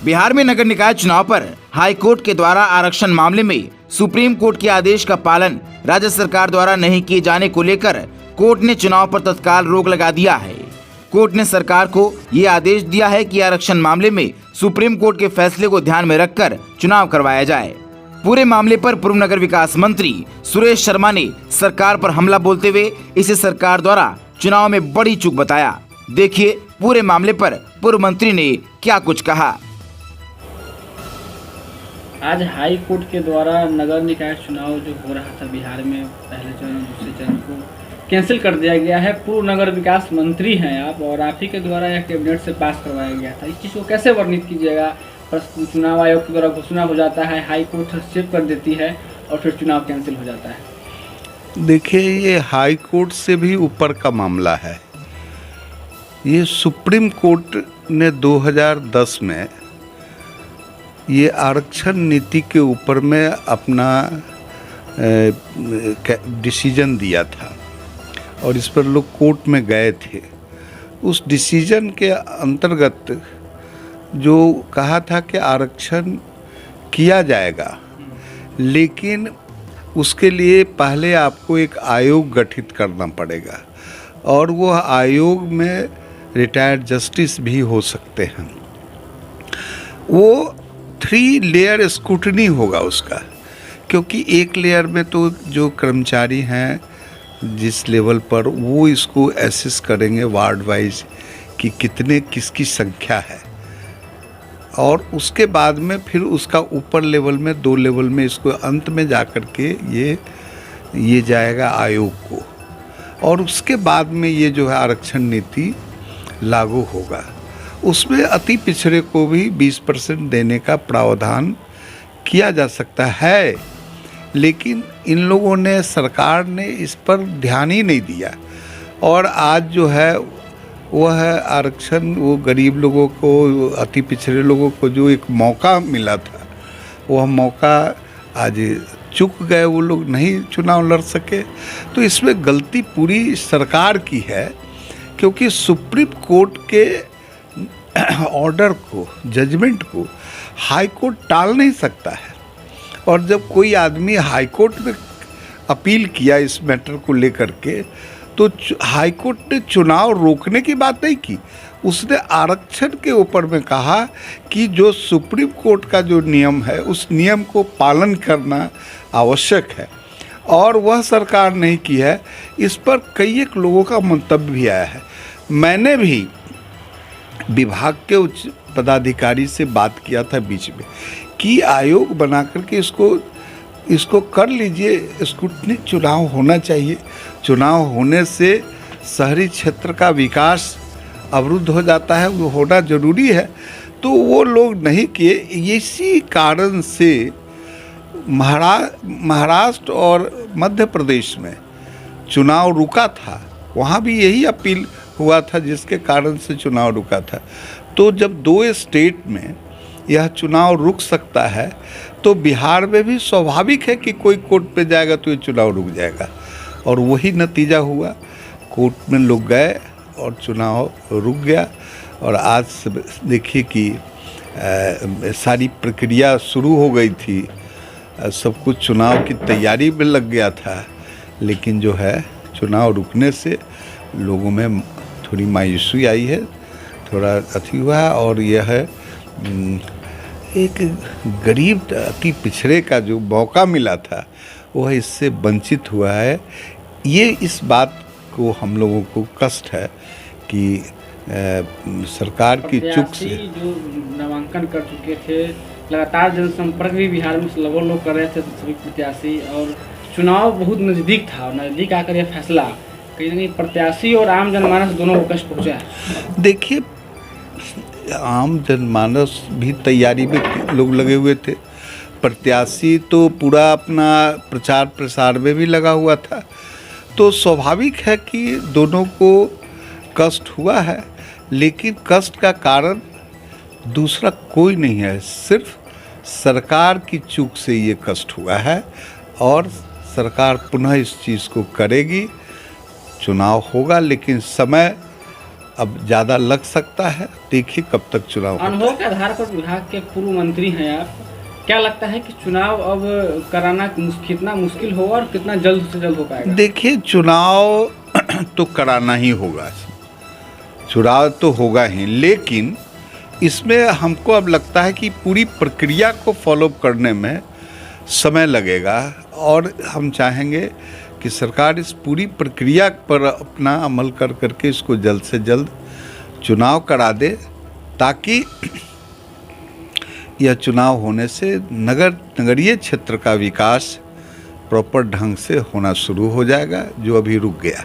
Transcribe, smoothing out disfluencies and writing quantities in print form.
बिहार में नगर निकाय चुनाव पर हाई कोर्ट के द्वारा आरक्षण मामले में सुप्रीम कोर्ट के आदेश का पालन राज्य सरकार द्वारा नहीं किए जाने को लेकर कोर्ट ने चुनाव पर तत्काल रोक लगा दिया है। कोर्ट ने सरकार को ये आदेश दिया है कि आरक्षण मामले में सुप्रीम कोर्ट के फैसले को ध्यान में रखकर चुनाव करवाया जाए। पूरे मामले पर पूर्व नगर विकास मंत्री सुरेश शर्मा ने सरकार पर हमला बोलते हुए इसे सरकार द्वारा चुनाव में बड़ी चूक बताया। देखिए पूरे मामले पर पूर्व मंत्री ने क्या कुछ कहा। आज हाई कोर्ट के द्वारा नगर निकाय चुनाव जो हो रहा था बिहार में, पहले चरण दूसरे चरण को कैंसिल कर दिया गया है। पूर्व नगर विकास मंत्री हैं आप और आप ही के द्वारा यह कैबिनेट से पास करवाया गया था। इस चीज़ को कैसे वर्णित कीजिएगा? चुनाव आयोग के द्वारा घोषणा हो जाता है, हाई कोर्ट हस्तक्षेप कर देती है और फिर चुनाव कैंसिल हो जाता है। देखिए, ये हाई कोर्ट से भी ऊपर का मामला है। ये सुप्रीम कोर्ट ने 2010 में ये आरक्षण नीति के ऊपर में अपना डिसीजन दिया था और इस पर लोग कोर्ट में गए थे। उस डिसीजन के अंतर्गत जो कहा था कि आरक्षण किया जाएगा, लेकिन उसके लिए पहले आपको एक आयोग गठित करना पड़ेगा और वो आयोग में रिटायर्ड जस्टिस भी हो सकते हैं। वो 3 लेयर स्क्रूटनी होगा उसका, क्योंकि एक लेयर में तो जो कर्मचारी हैं जिस लेवल पर, वो इसको एसेस करेंगे वार्ड वाइज कि कितने किसकी संख्या है, और उसके बाद में फिर उसका ऊपर लेवल में 2 लेवल में इसको अंत में जा कर के ये जाएगा आयोग को, और उसके बाद में ये जो है आरक्षण नीति लागू होगा। उसमें अति पिछड़े को भी 20% देने का प्रावधान किया जा सकता है, लेकिन इन लोगों ने, सरकार ने इस पर ध्यान ही नहीं दिया। और आज जो है वह आरक्षण, वो गरीब लोगों को, अति पिछड़े लोगों को जो एक मौका मिला था, वह मौका आज चूक गए, वो लोग नहीं चुनाव लड़ सके। तो इसमें गलती पूरी सरकार की है, क्योंकि सुप्रीम कोर्ट के ऑर्डर को, जजमेंट को हाई कोर्ट टाल नहीं सकता है। और जब कोई आदमी हाई कोर्ट में अपील किया इस मैटर को लेकर के, तो हाई कोर्ट ने चुनाव रोकने की बात नहीं की, उसने आरक्षण के ऊपर में कहा कि जो सुप्रीम कोर्ट का जो नियम है उस नियम को पालन करना आवश्यक है, और वह सरकार नहीं की है। इस पर कई एक लोगों का मंतव्य भी आया है। मैंने भी विभाग के उच्च पदाधिकारी से बात किया था बीच में कि आयोग बना करके इसको कर लीजिए, स्क्रूटनी, चुनाव होना चाहिए। चुनाव होने से शहरी क्षेत्र का विकास अवरुद्ध हो जाता है, वो होना जरूरी है। तो वो लोग नहीं किए। इसी कारण से महाराष्ट्र और मध्य प्रदेश में चुनाव रुका था, वहाँ भी यही अपील हुआ था जिसके कारण से चुनाव रुका था। तो जब 2 स्टेट में यह चुनाव रुक सकता है, तो बिहार में भी स्वाभाविक है कि कोई कोर्ट पे जाएगा तो ये चुनाव रुक जाएगा, और वही नतीजा हुआ। कोर्ट में लोग गए और चुनाव रुक गया। और आज देखिए कि सारी प्रक्रिया शुरू हो गई थी, सब कुछ चुनाव की तैयारी में लग गया था, लेकिन जो है चुनाव रुकने से लोगों में थोड़ी मायूसी आई है, थोड़ा अति हुआ है। और यह है एक गरीब अति पिछड़े का जो मौका मिला था वह इससे वंचित हुआ है। ये इस बात को हम लोगों को कष्ट है कि सरकार की चूक से जो नामांकन कर चुके थे, लगातार जनसंपर्क भी बिहार में लगभग लोग कर रहे थे, सभी प्रत्याशी, और चुनाव बहुत नज़दीक था, और नज़दीक आकर यह फैसला कहीं ना कहीं प्रत्याशी और आम जनमानस दोनों को कष्ट पहुँचा है। देखिए, आम जनमानस भी तैयारी में लोग लगे हुए थे, प्रत्याशी तो पूरा अपना प्रचार प्रसार में भी लगा हुआ था। तो स्वाभाविक है कि दोनों को कष्ट हुआ है, लेकिन कष्ट का कारण दूसरा कोई नहीं है, सिर्फ सरकार की चूक से ये कष्ट हुआ है। और सरकार पुनः इस चीज़ को करेगी, चुनाव होगा, लेकिन समय अब ज़्यादा लग सकता है, देखिए कब तक चुनाव होता है। अनुभव के आधार पर विभाग के पूर्व मंत्री हैं आप, क्या लगता है कि चुनाव अब कराना कितना मुश्किल होगा और कितना जल्द से जल्द हो पाएगा? देखिए, चुनाव तो कराना ही होगा, चुनाव तो होगा ही, लेकिन इसमें हमको अब लगता है कि पूरी प्रक्रिया को फॉलो करने में समय लगेगा और हम चाहेंगे कि सरकार इस पूरी प्रक्रिया पर अपना अमल कर करके इसको जल्द से जल्द चुनाव करा दे, ताकि यह चुनाव होने से नगरीय क्षेत्र का विकास प्रॉपर ढंग से होना शुरू हो जाएगा, जो अभी रुक गया।